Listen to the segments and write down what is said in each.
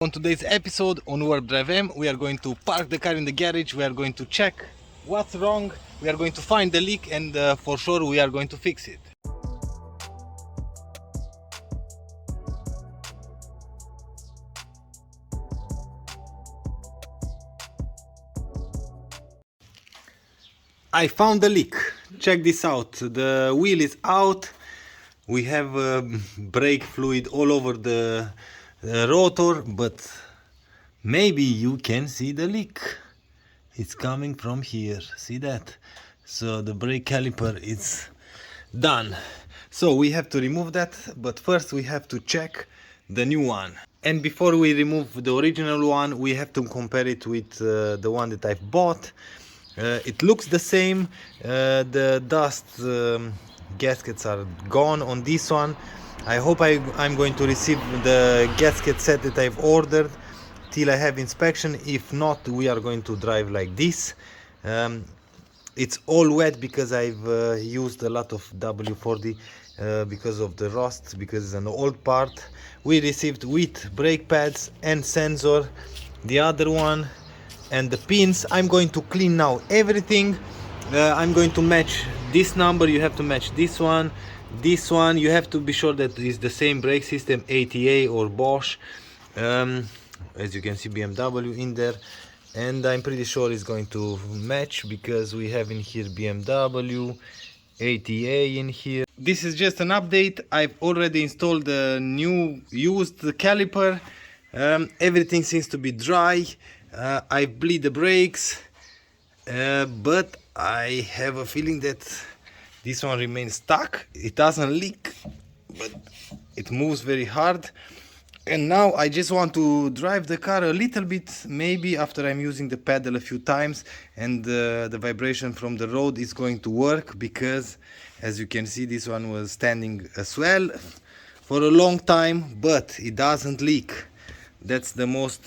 On today's episode on WarpDriveM, we are going to park the car in the garage, we are going to check what's wrong, we are going to find the leak, and for sure we are going to fix it. I found the leak. Check this out. The wheel is out. We have brake fluid all over the rotor, but maybe you can see the leak. It's coming from here. See that? So the brake caliper is done. So we have to remove that, but first we have to check the new one. And before we remove the original one, we have to compare it with the one that I've bought. It looks the same. The dust gaskets are gone on this one. I hope I'm going to receive the gasket set that I've ordered till I have inspection. If not, we are going to drive like this. It's all wet because I've used a lot of W40 because of the rust, because it's an old part. We received with brake pads and sensor. The other one and the pins. I'm going to clean now everything. I'm going to match this number. You have to match this one. You have to be sure that it's the same brake system, ATA or Bosch. As you can see, BMW in there, and I'm pretty sure it's going to match because we have in here BMW, ATA in here. This is just an update. I've already installed the new used caliper. Everything seems to be dry. I bleed the brakes, but I have a feeling that this one remains stuck. It doesn't leak, but it moves very hard. And now I just want to drive the car a little bit, maybe after I'm using the pedal a few times, and the vibration from the road is going to work, because as you can see, this one was standing as well for a long time, but it doesn't leak. That's the most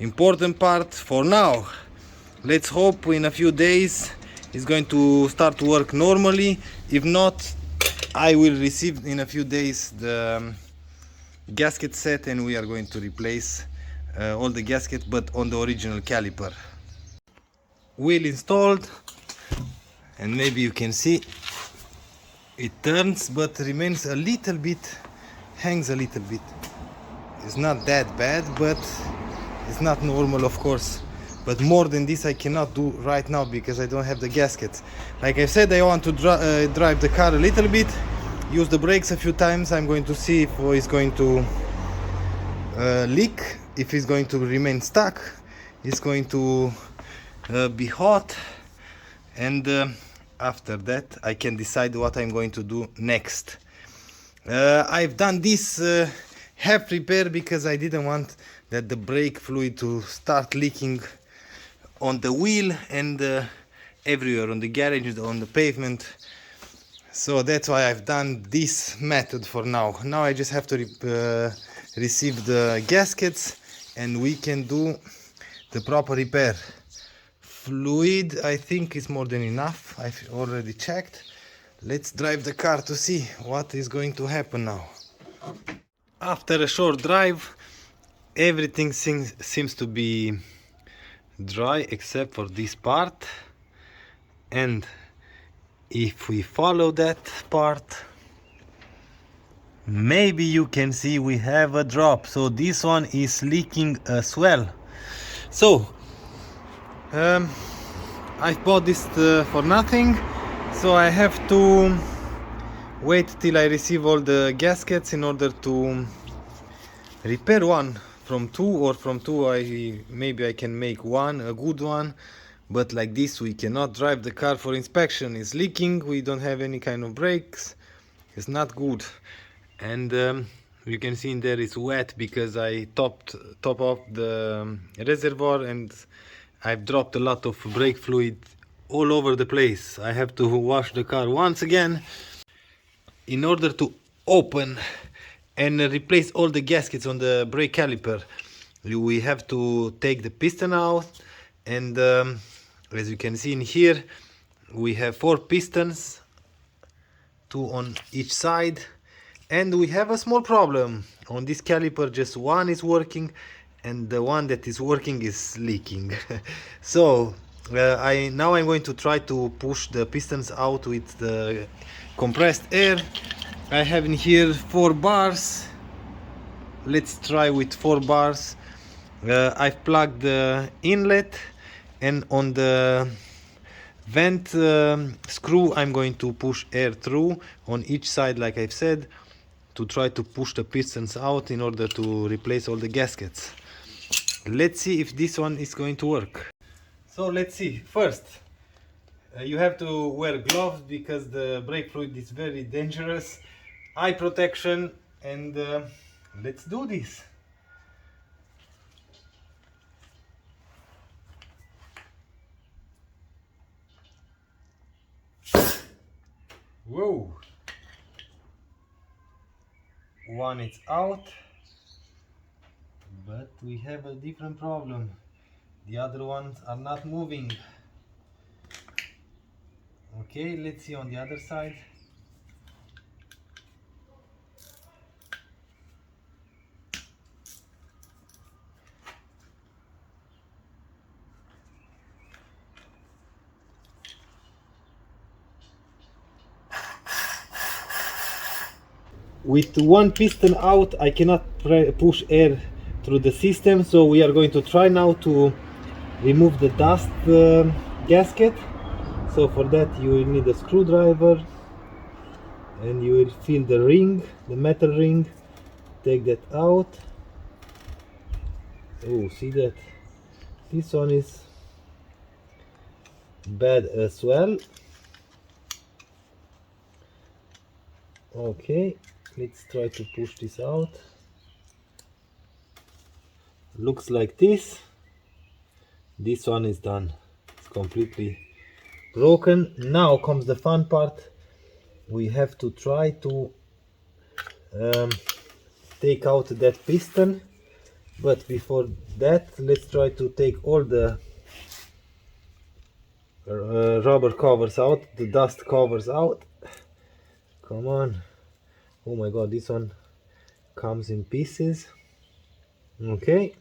important part for now. Let's hope in a few days it's going to start to work normally. If not, I will receive in a few days the gasket set, and we are going to replace all the gaskets, but on the original caliper. Wheel installed, and maybe you can see it turns, but remains a little bit, hangs a little bit. It's not that bad, but it's not normal, of course. But more than this I cannot do right now because I don't have the gaskets. Like I said, I want to drive the car a little bit, use the brakes a few times. I'm going to see if it's going to leak, if it's going to remain stuck, it's going to be hot, and after that I can decide what I'm going to do next. I've done this half repair because I didn't want that the brake fluid to start leaking on the wheel and everywhere on the garage, on the pavement. So that's why I've done this method for now. Now I just have to receive the gaskets and we can do the proper repair. Fluid, I think, is more than enough. I've already checked. Let's drive the car to see what is going to happen now. After a short drive, everything seems to be dry except for this part, and if we follow that part, maybe you can see we have a drop. So this one is leaking as well. So I bought this for nothing, so I have to wait till I receive all the gaskets in order to repair one from two, or from two maybe I can make one, a good one. But like this we cannot drive the car for inspection. It's leaking, we don't have any kind of brakes, it's not good. And you can see in there it's wet because I top off the reservoir and I've dropped a lot of brake fluid all over the place. I have to wash the car once again in order to open and replace all the gaskets on the brake caliper. We have to take the piston out, and as you can see in here, we have 4 pistons, 2 on each side, and we have a small problem. On this caliper just one is working, and the one that is working is leaking. So I'm going to try to push the pistons out with the compressed air. I have in here 4 bars. Let's try with 4 bars. I've plugged the inlet, and on the vent screw I'm going to push air through on each side, like I've said, to try to push the pistons out in order to replace all the gaskets. Let's see if this one is going to work. So let's see. First, you have to wear gloves because the brake fluid is very dangerous. Eye protection, and let's do this. Whoa! One is out, but we have a different problem. The other ones are not moving. Okay, let's see on the other side. With one piston out, I cannot push air through the system, so we are going to try now to remove the dust gasket. So for that you will need a screwdriver, and you will feel the ring, the metal ring. Take that out. Oh, see that? This one is bad as well. Okay, let's try to push this out. Looks like this. This one is done. It's completely broken. Now comes the fun part. We have to try to take out that piston, but before that let's try to take all the rubber covers out, the dust covers out. Come on. Oh my god, this one comes in pieces. Okay.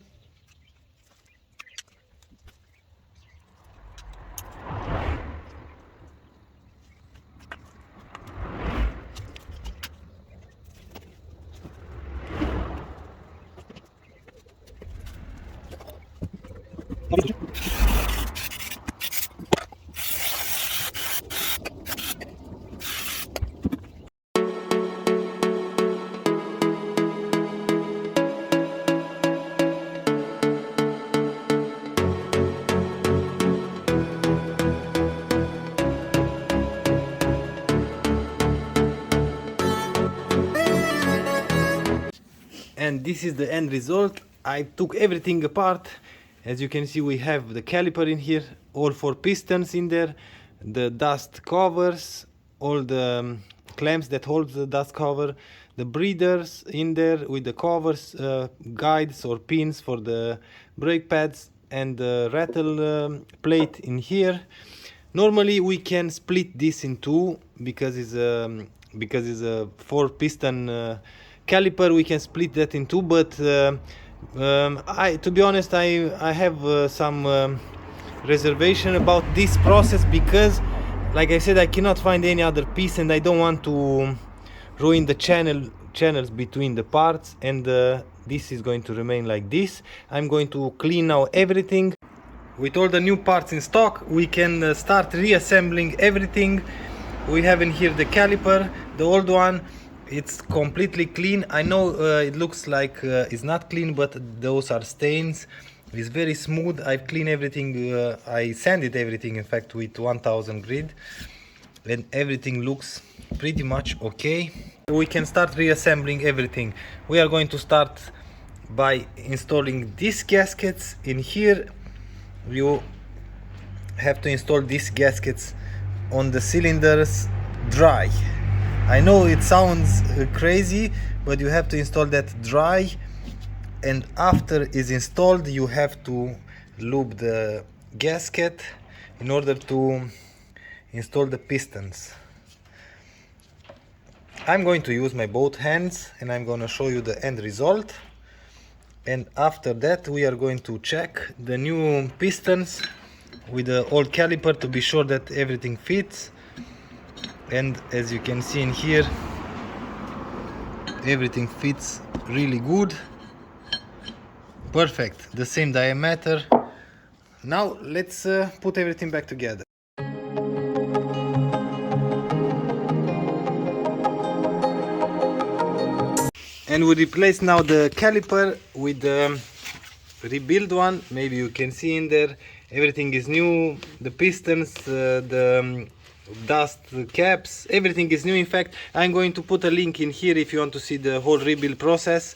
And this is the end result. I took everything apart. As you can see, we have the caliper in here, all 4 pistons in there, the dust covers, all the clamps that hold the dust cover, the breathers in there with the covers, guides or pins for the brake pads, and the rattle plate in here. Normally we can split this in two because it's a 4 piston caliper. We can split that in two, but to be honest, I have some reservation about this process because, like I said, I cannot find any other piece, and I don't want to ruin the channels between the parts, and this is going to remain like this. I'm going to clean now everything. With all the new parts in stock, we can start reassembling everything. We have in here the caliper, the old one. It's completely clean. I know it looks like it's not clean, but those are stains. It's very smooth. I've cleaned everything. I sanded everything, in fact, with 1000 grit, and everything looks pretty much okay. We can start reassembling everything. We are going to start by installing these gaskets in here. You have to install these gaskets on the cylinders dry. I know it sounds crazy, but you have to install that dry, and after it's installed you have to lube the gasket in order to install the pistons. I'm going to use my both hands and I'm going to show you the end result. And after that we are going to check the new pistons with the old caliper to be sure that everything fits. And as you can see in here, everything fits really good. Perfect, the same diameter. Now let's put everything back together. And we replace now the caliper with the rebuild one. Maybe you can see in there everything is new, the pistons, the dust caps, everything is new. In fact, I'm going to put a link in here if you want to see the whole rebuild process.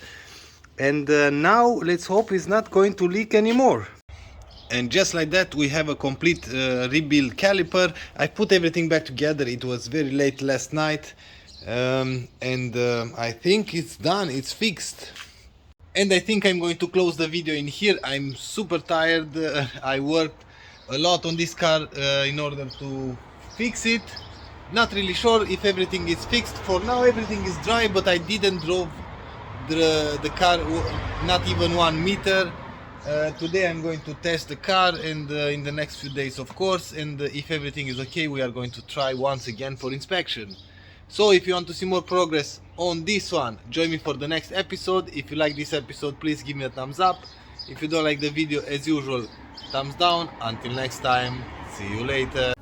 And now let's hope it's not going to leak anymore. And just like that we have a complete rebuild caliper. I put everything back together. It was very late last night, and I think it's done, it's fixed. And I think I'm going to close the video in here. I'm super tired. I worked a lot on this car in order to fix it. Not really sure if everything is fixed. For now everything is dry, but I didn't drove the car not even 1 meter. Today I'm going to test the car, and in the next few days of course, and if everything is okay we are going to try once again for inspection. So if you want to see more progress on this one, join me for the next episode. If you like this episode, please give me a thumbs up. If you don't like the video, as usual, thumbs down. Until next time, see you later.